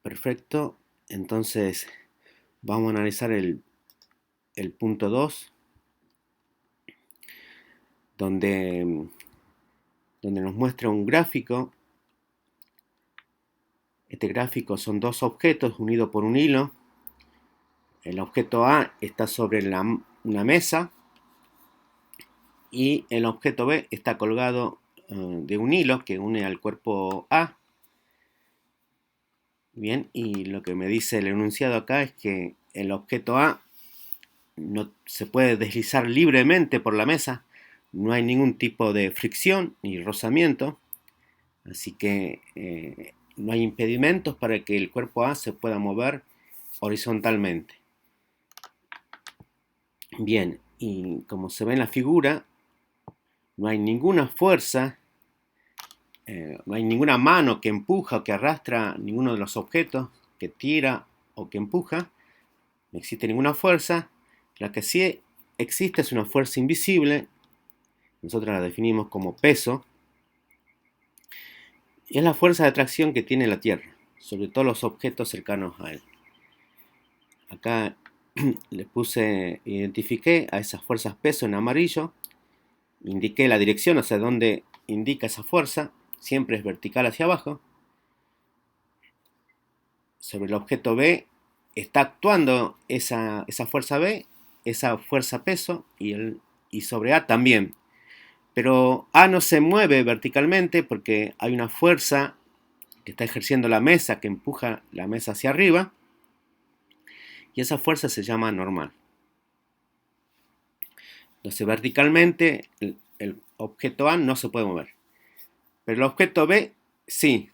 Perfecto. Entonces vamos a analizar el punto 2, donde, donde nos muestra un gráfico. Este gráfico son dos objetos unidos por un hilo. El objeto A está sobre una mesa y el objeto B está colgado de un hilo que une al cuerpo A. Bien, y lo que me dice el enunciado acá es que el objeto A no se puede deslizar libremente por la mesa, no hay ningún tipo de fricción ni rozamiento, así que no hay impedimentos para que el cuerpo A se pueda mover horizontalmente. Bien, y como se ve en la figura, no hay ninguna fuerza, no hay ninguna mano que empuja o que arrastra ninguno de los objetos, que tira o que empuja, no existe ninguna fuerza. La que sí existe es una fuerza invisible, nosotros la definimos como peso, y es la fuerza de atracción que tiene la Tierra, sobre todos los objetos cercanos a él. Acá identifiqué a esas fuerzas peso en amarillo, indiqué la dirección hacia donde indica esa fuerza, siempre es vertical hacia abajo. Sobre el objeto B está actuando esa fuerza B, esa fuerza peso, y sobre A también. Pero A no se mueve verticalmente porque hay una fuerza que está ejerciendo la mesa, que empuja la mesa hacia arriba, y esa fuerza se llama normal. Entonces verticalmente el objeto A no se puede mover, pero el objeto B sí,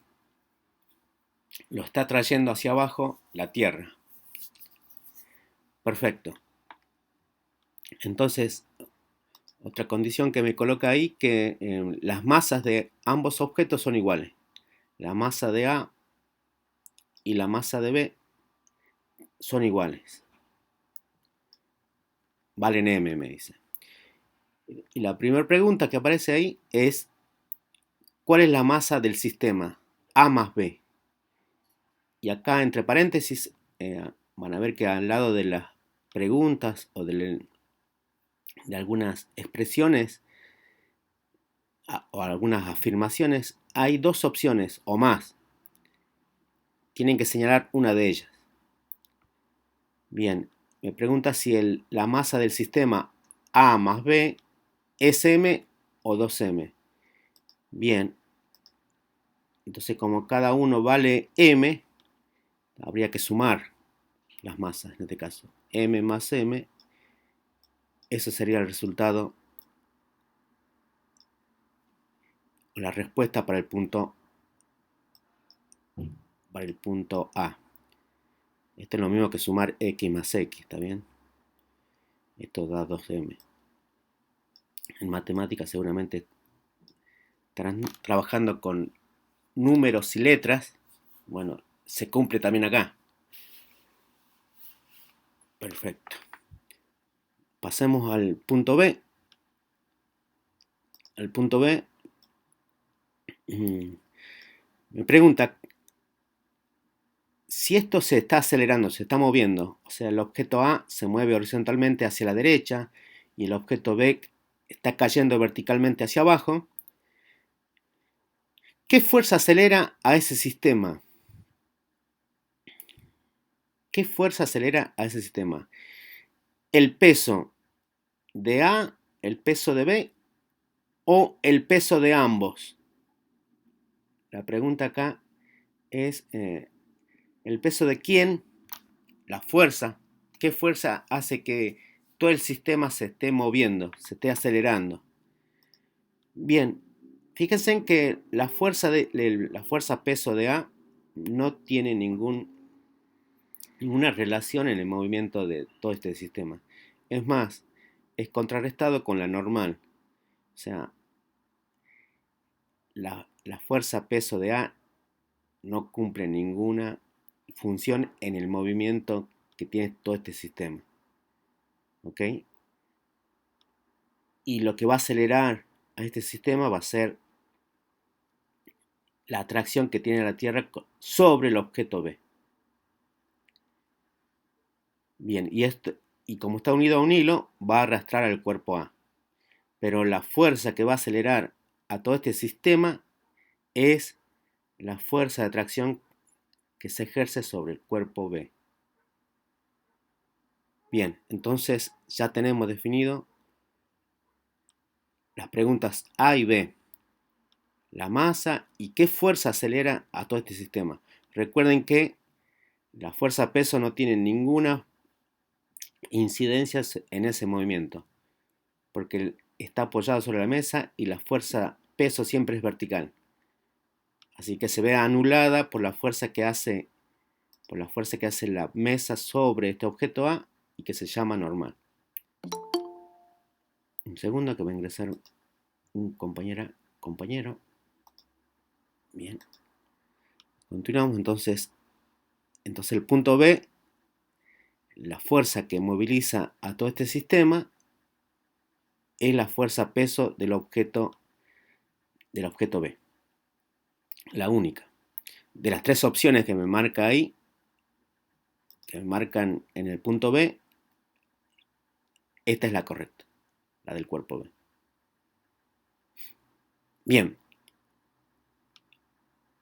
lo está trayendo hacia abajo la Tierra. Perfecto. Entonces, otra condición que me coloca ahí, que las masas de ambos objetos son iguales. La masa de A y la masa de B son iguales. Valen M, me dice. Y la primera pregunta que aparece ahí es, ¿cuál es la masa del sistema A más B? Y acá entre paréntesis van a ver que al lado de las preguntas o de algunas expresiones o algunas afirmaciones hay dos opciones o más. Tienen que señalar una de ellas. Bien, me pregunta si la masa del sistema A más B es M o 2M. Bien, entonces como cada uno vale M, habría que sumar las masas en este caso. M más M, eso sería el resultado, la respuesta para el punto A. Esto es lo mismo que sumar X más X, ¿está bien? Esto da 2M. En matemáticas seguramente estarán trabajando con números y letras. Bueno, se cumple también acá. Perfecto. Pasemos al punto B. Al punto B me pregunta si esto se está acelerando, se está moviendo. O sea, el objeto A se mueve horizontalmente hacia la derecha y el objeto B está cayendo verticalmente hacia abajo. ¿Qué fuerza acelera a ese sistema? ¿Qué fuerza acelera a ese sistema? ¿El peso de A, el peso de B o el peso de ambos? La pregunta acá es el peso de quién, la fuerza, qué fuerza hace que todo el sistema se esté moviendo, se esté acelerando. Bien, fíjense en que la fuerza peso de A no tiene ninguna relación en el movimiento de todo este sistema. Es más, es contrarrestado con la normal. O sea, la fuerza peso de A no cumple ninguna función en el movimiento que tiene todo este sistema. ¿Ok? Y lo que va a acelerar a este sistema va a ser la atracción que tiene la Tierra sobre el objeto B. Bien, y como está unido a un hilo, va a arrastrar al cuerpo A. Pero la fuerza que va a acelerar a todo este sistema es la fuerza de atracción que se ejerce sobre el cuerpo B. Bien, entonces ya tenemos definido las preguntas A y B, la masa y qué fuerza acelera a todo este sistema. Recuerden que la fuerza peso no tiene ninguna incidencia en ese movimiento, porque está apoyado sobre la mesa y la fuerza peso siempre es vertical. Así que se ve anulada por la fuerza que hace la mesa sobre este objeto A y que se llama normal. Un segundo que va a ingresar un compañero. Bien. Continuamos entonces el punto B, la fuerza que moviliza a todo este sistema es la fuerza peso del objeto B. La única. De las tres opciones que me marca ahí, que me marcan en el punto B, esta es la correcta, la del cuerpo B. Bien.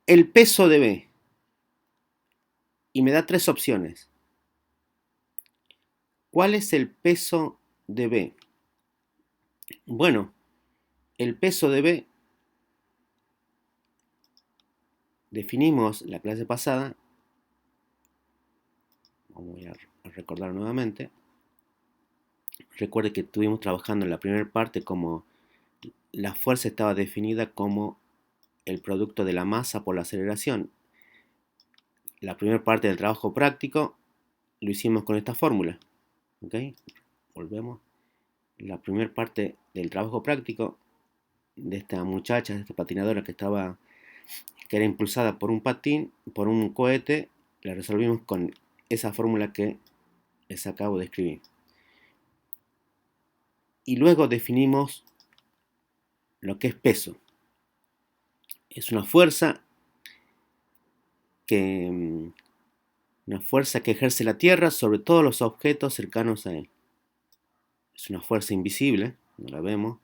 El peso de B. Y me da tres opciones. ¿Cuál es el peso de B? Bueno, el peso de B definimos la clase pasada. Voy a recordar nuevamente. Recuerde que estuvimos trabajando en la primera parte como la fuerza estaba definida como el producto de la masa por la aceleración. La primera parte del trabajo práctico lo hicimos con esta fórmula. ¿Okay? Volvemos. La primera parte del trabajo práctico de esta muchacha, de esta patinadora que era impulsada por un patín, por un cohete, la resolvimos con esa fórmula que les acabo de escribir. Y luego definimos lo que es peso. Es una fuerza que ejerce la Tierra sobre todos los objetos cercanos a él. Es una fuerza invisible, no la vemos,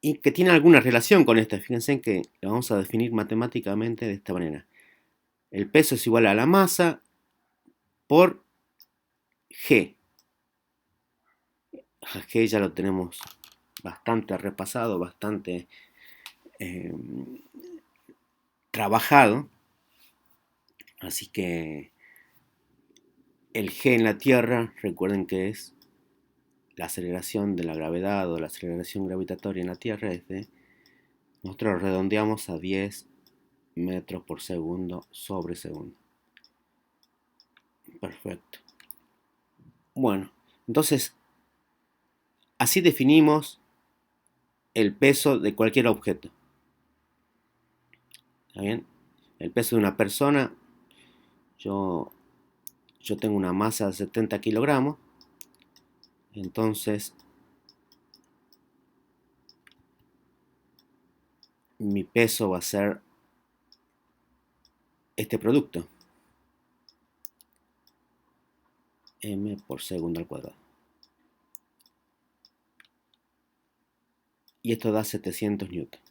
y que tiene alguna relación con esta. Fíjense que la vamos a definir matemáticamente de esta manera. El peso es igual a la masa por G. G ya lo tenemos bastante repasado, bastante trabajado. Así que el G en la Tierra, recuerden que es la aceleración de la gravedad o la aceleración gravitatoria en la Tierra, nosotros redondeamos a 10 metros por segundo sobre segundo. Perfecto. Bueno, entonces, así definimos el peso de cualquier objeto. ¿Está bien? El peso de una persona, yo tengo una masa de 70 kilogramos, entonces mi peso va a ser este producto, m por segundo al cuadrado. Y esto da 700 newton.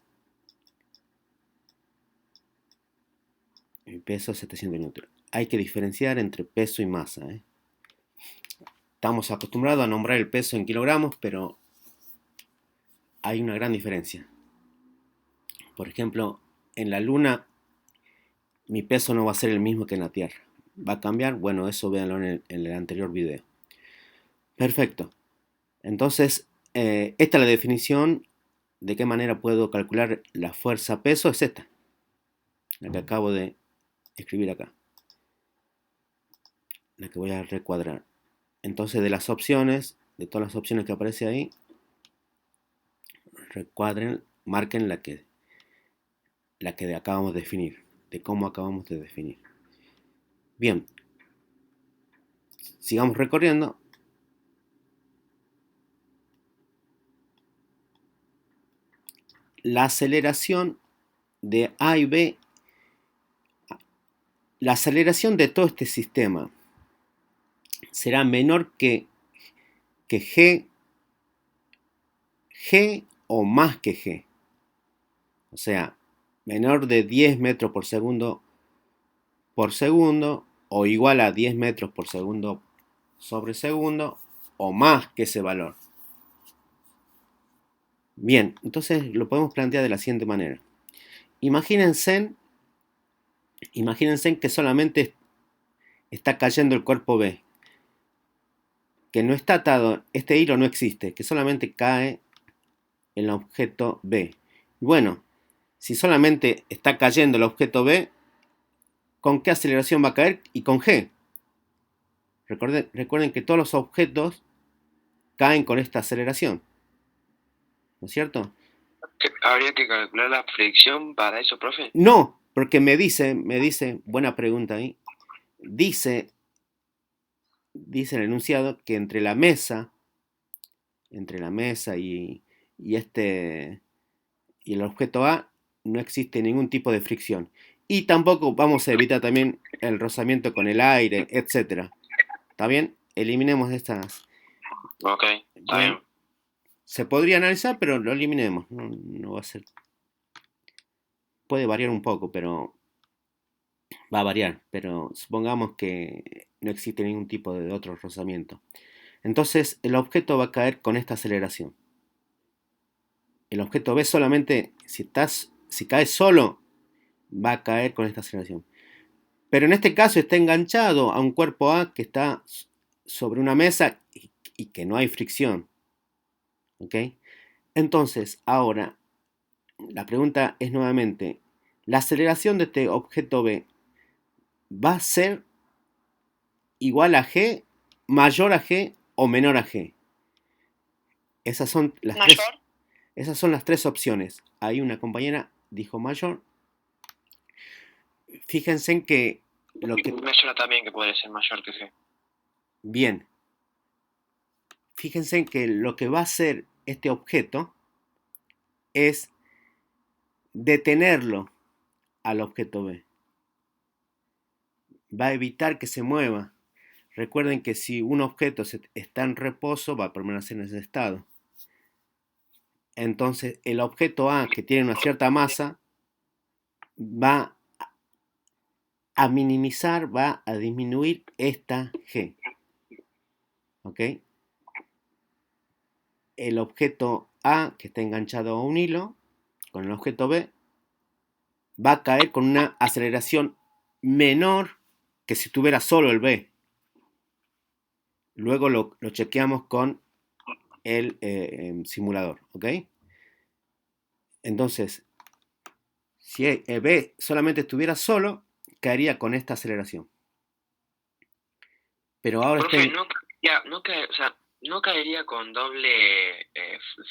Mi peso es 700 newton. Hay que diferenciar entre peso y masa. Estamos acostumbrados a nombrar el peso en kilogramos, pero hay una gran diferencia. Por ejemplo, en la Luna mi peso no va a ser el mismo que en la Tierra. ¿Va a cambiar? Bueno, eso véanlo en el anterior video. Perfecto. Entonces, esta es la definición de qué manera puedo calcular la fuerza peso. Es esta, la que acabo de escribir acá, la que voy a recuadrar. Entonces, de todas las opciones que aparece ahí, recuadren, marquen la que acabamos de definir, de cómo acabamos de definir. Bien, sigamos recorriendo. La aceleración de A y B la aceleración de todo este sistema será menor que G o más que G. O sea, menor de 10 metros por segundo o igual a 10 metros por segundo sobre segundo o más que ese valor. Bien, entonces lo podemos plantear de la siguiente manera. Imagínense que solamente está cayendo el cuerpo B, que no está atado, este hilo no existe, que solamente cae el objeto B. Bueno, si solamente está cayendo el objeto B, ¿con qué aceleración va a caer? Y con G. Recuerden que todos los objetos caen con esta aceleración, ¿no es cierto? ¿Habría que calcular la fricción para eso, profe? No, porque me dice, buena pregunta ahí, dice el enunciado que entre la mesa y el objeto A no existe ningún tipo de fricción. Y tampoco vamos a evitar también el rozamiento con el aire, etcétera. ¿Está bien? Eliminemos estas. Ok, está Bien. bien. Se podría analizar, pero lo eliminemos. No va a ser. Puede variar un poco, pero va a variar. Pero supongamos que no existe ningún tipo de otro rozamiento. Entonces el objeto va a caer con esta aceleración. El objeto B solamente, si cae solo, va a caer con esta aceleración. Pero en este caso está enganchado a un cuerpo A que está sobre una mesa y que no hay fricción. ¿Ok? Entonces, ahora, la pregunta es nuevamente, ¿la aceleración de este objeto B va a ser igual a G, mayor a G o menor a G? Esas son las tres opciones. Ahí una compañera dijo mayor. Fíjense en que Me suena también que podría ser mayor que G. Bien, fíjense en que lo que va a hacer este objeto es detenerlo al objeto B. Va a evitar que se mueva. Recuerden que si un objeto está en reposo, va a permanecer en ese estado. Entonces, el objeto A, que tiene una cierta masa, va a minimizar, va a disminuir esta G. ¿Ok? El objeto A, que está enganchado a un hilo, con el objeto B, va a caer con una aceleración menor que si tuviera solo el B. Luego lo chequeamos con el simulador, ¿ok? Entonces, si el B solamente estuviera solo, caería con esta aceleración. Pero ahora Profe, no caería con doble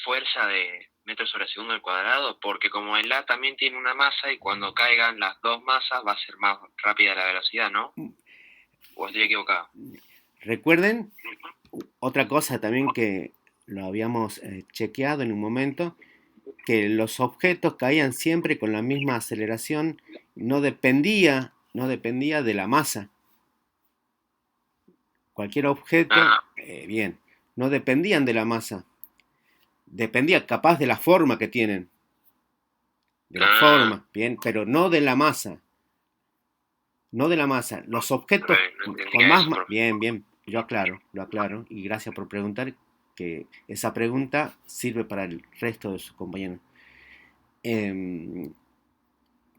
fuerza de metros sobre segundo al cuadrado, porque como el A también tiene una masa y cuando caigan las dos masas va a ser más rápida la velocidad, ¿no? ¿O estoy equivocado? Recuerden, otra cosa también que lo habíamos chequeado en un momento, que los objetos caían siempre con la misma aceleración, no dependía de la masa. Cualquier objeto, bien, no dependían de la masa, dependía capaz de la forma que tienen, de la forma, bien, pero no de la masa, no de la masa. Los objetos No con entendía más, eso, profe. bien, lo aclaro, y gracias por preguntar, que esa pregunta sirve para el resto de sus compañeros. Eh,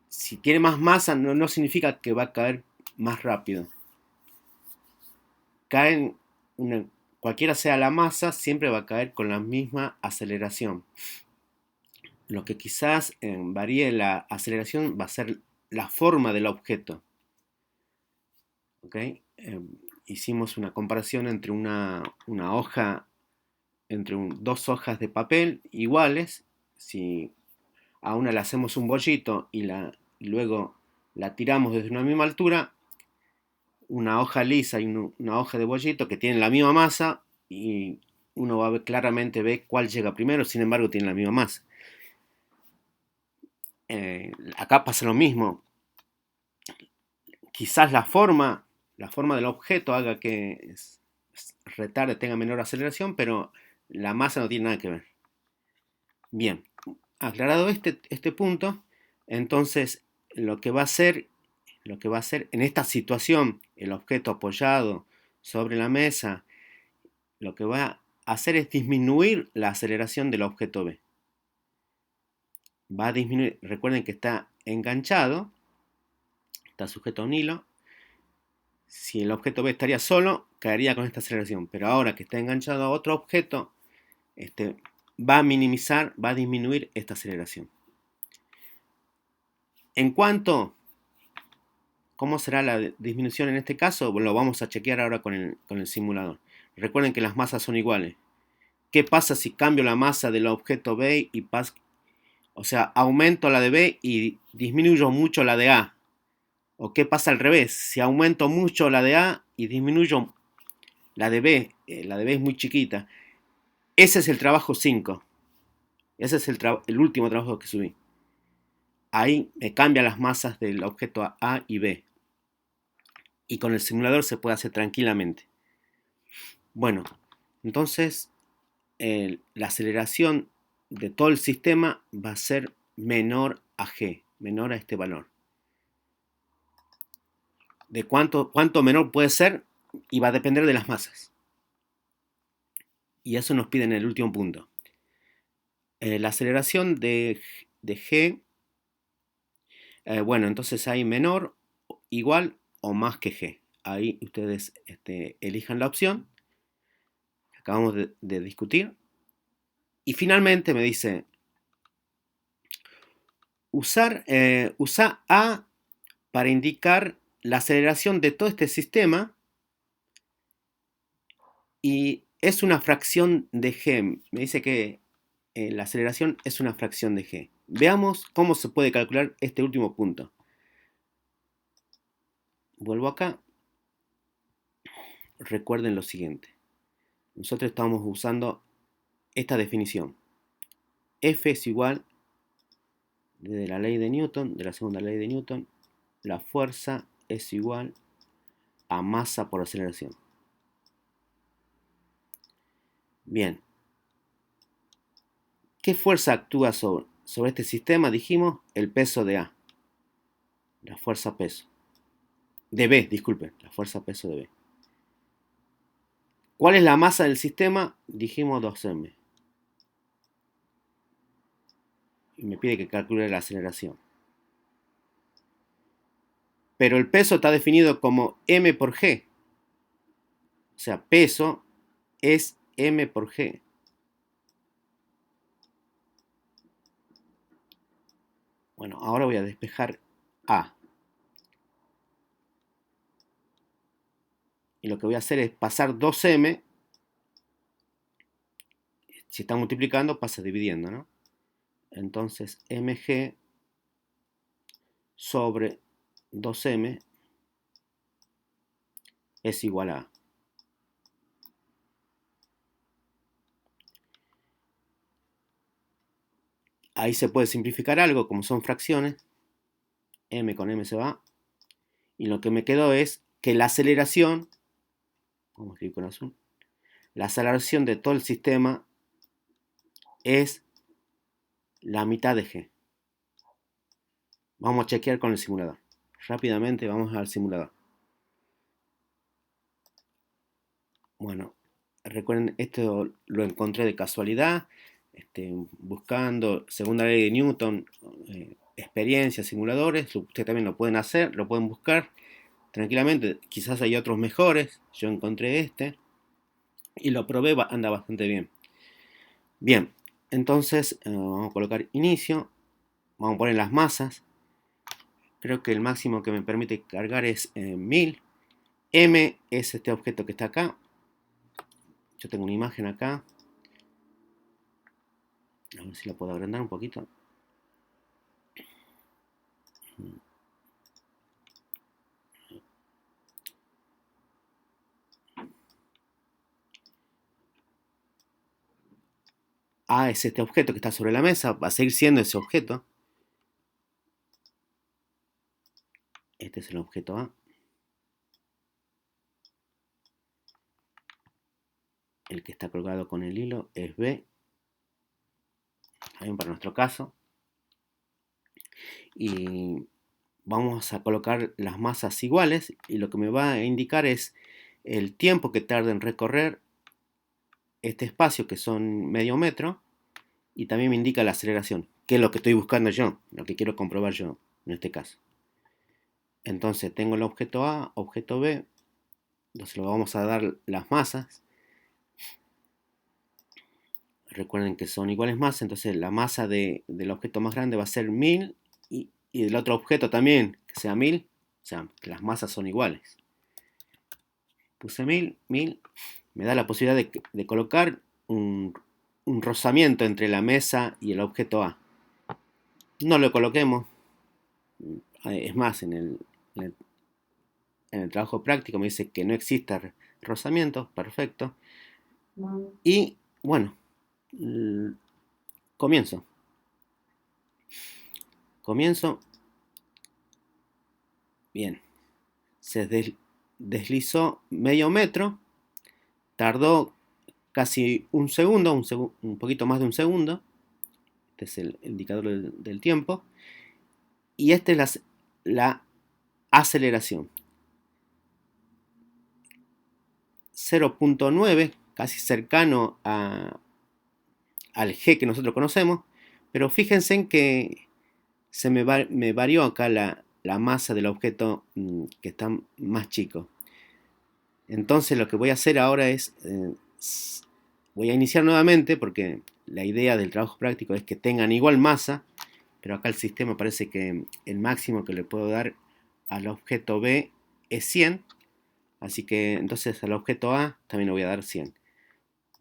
si tiene más masa, no significa que va a caer más rápido. Caen, cualquiera sea la masa, siempre va a caer con la misma aceleración. Lo que quizás varíe la aceleración va a ser la forma del objeto. ¿Okay? Hicimos una comparación entre una hoja, entre dos hojas de papel iguales. Si a una le hacemos un bollito y luego la tiramos desde una misma altura, una hoja lisa y una hoja de bollito que tienen la misma masa y uno va a ver, claramente ve cuál llega primero, sin embargo tienen la misma masa. Acá pasa lo mismo. quizás la forma del objeto haga que retarde, tenga menor aceleración, pero la masa no tiene nada que ver. Bien, aclarado este punto, entonces lo que va a hacer en esta situación, el objeto apoyado sobre la mesa, lo que va a hacer es disminuir la aceleración del objeto B. Va a disminuir, recuerden que está enganchado, está sujeto a un hilo. Si el objeto B estaría solo, caería con esta aceleración, pero ahora que está enganchado a otro objeto, va a disminuir esta aceleración. En cuanto, ¿cómo será la disminución en este caso? Lo vamos a chequear ahora con el simulador. Recuerden que las masas son iguales. ¿Qué pasa si cambio la masa del objeto B y aumento la de B y disminuyo mucho la de A? ¿O qué pasa al revés? Si aumento mucho la de A y disminuyo la de B, la de B es muy chiquita. Ese es el trabajo 5. Ese es el último trabajo que subí. Ahí me cambia las masas del objeto A y B. Y con el simulador se puede hacer tranquilamente. Bueno, entonces la aceleración de todo el sistema va a ser menor a G, menor a este valor. De cuánto menor puede ser y va a depender de las masas. Y eso nos pide en el último punto. La aceleración de G, bueno, entonces hay menor, igual o más que G. Ahí ustedes elijan la opción que acabamos de discutir. Y finalmente me dice, usa A para indicar la aceleración de todo este sistema y es una fracción de G. Me dice que la aceleración es una fracción de G. Veamos cómo se puede calcular este último punto. Vuelvo acá. Recuerden lo siguiente. Nosotros estamos usando esta definición. F es igual, de la ley de Newton, de la segunda ley de Newton, la fuerza es igual a masa por aceleración. Bien. ¿Qué fuerza actúa sobre este sistema? Dijimos el peso de A. La fuerza peso. De B, disculpen, la fuerza peso de B. ¿Cuál es la masa del sistema? Dijimos 2m. Y me pide que calcule la aceleración. Pero el peso está definido como m por g. O sea, peso es m por g. Bueno, ahora voy a despejar A. Y lo que voy a hacer es pasar 2m. Si está multiplicando, pasa dividiendo, ¿no? Entonces, mg sobre 2m es igual a A. Ahí se puede simplificar algo, como son fracciones. M con M se va. Y lo que me quedó es que la aceleración, vamos a escribir con azul, la aceleración de todo el sistema es la mitad de G. Vamos a chequear con el simulador. Rápidamente vamos al simulador. Bueno, recuerden, esto lo encontré de casualidad, buscando segunda ley de Newton, experiencias, simuladores. Ustedes también lo pueden hacer, lo pueden buscar tranquilamente. Quizás hay otros mejores. Yo encontré este y lo probé, anda bastante bien. Bien, entonces vamos a colocar inicio. Vamos a poner las masas. Creo que el máximo que me permite cargar es 1000. M es este objeto que está acá. Yo tengo una imagen acá. A ver si la puedo agrandar un poquito. A es este objeto que está sobre la mesa. Va a seguir siendo ese objeto. Este es el objeto A. el que está colgado con el hilo es B, también para nuestro caso. Y vamos a colocar las masas iguales y lo que me va a indicar es el tiempo que tarda en recorrer este espacio, que son medio metro, y también me indica la aceleración, que es lo que estoy buscando yo, lo que quiero comprobar yo en este caso. Entonces tengo el objeto A, objeto B, entonces lo vamos a dar las masas. Recuerden que son iguales masas, entonces la masa del objeto más grande va a ser 1000 y del otro objeto también, que sea 1000, o sea, que las masas son iguales. Puse 1000, 1000, me da la posibilidad de colocar un rozamiento entre la mesa y el objeto A. No lo coloquemos, es más, en el trabajo práctico me dice que no exista rozamiento, perfecto. Y bueno, comienzo. Bien, se deslizó medio metro, tardó casi un segundo, un poquito más de un segundo. Este es el indicador del tiempo. Y esta es la aceleración. 0.9, casi cercano al G que nosotros conocemos, pero fíjense en que me varió acá la masa del objeto que está más chico. Entonces lo que voy a hacer ahora es, voy a iniciar nuevamente porque la idea del trabajo práctico es que tengan igual masa, pero acá el sistema parece que el máximo que le puedo dar al objeto B es 100, así que entonces al objeto A también le voy a dar 100.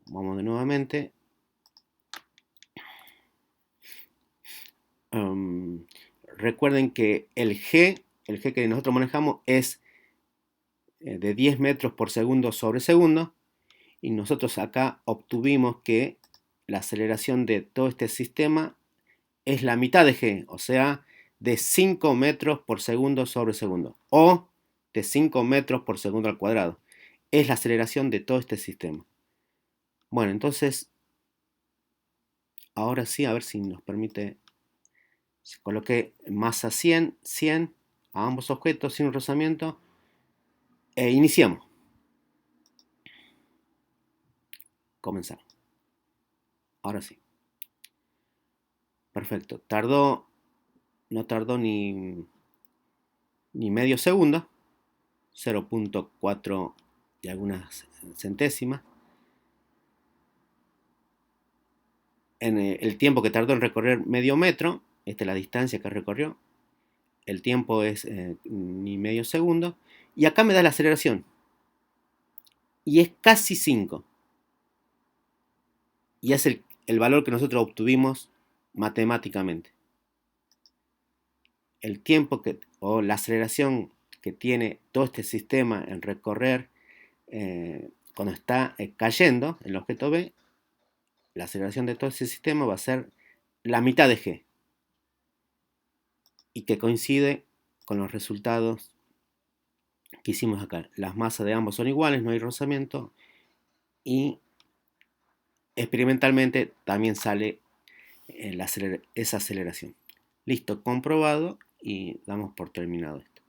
Vamos de nuevamente. Recuerden que el G que nosotros manejamos es de 10 metros por segundo sobre segundo, y nosotros acá obtuvimos que la aceleración de todo este sistema es la mitad de G, o sea, de 5 metros por segundo sobre segundo, o de 5 metros por segundo al cuadrado. Es la aceleración de todo este sistema. Bueno, entonces, ahora sí, a ver si nos permite. Coloqué masa 100, 100 a ambos objetos sin rozamiento e iniciamos. Comenzamos. Ahora sí. Perfecto. No tardó ni medio segundo. 0.4 y algunas centésimas. En el tiempo que tardó en recorrer medio metro, esta es la distancia que recorrió. El tiempo es ni medio segundo. Y acá me da la aceleración. Y es casi 5. Y es el valor que nosotros obtuvimos matemáticamente. El tiempo o la aceleración que tiene todo este sistema en recorrer cuando está cayendo el objeto B, la aceleración de todo ese sistema va a ser la mitad de G, y que coincide con los resultados que hicimos acá. Las masas de ambos son iguales, no hay rozamiento, y experimentalmente también sale esa aceleración. Listo, comprobado, y damos por terminado esto.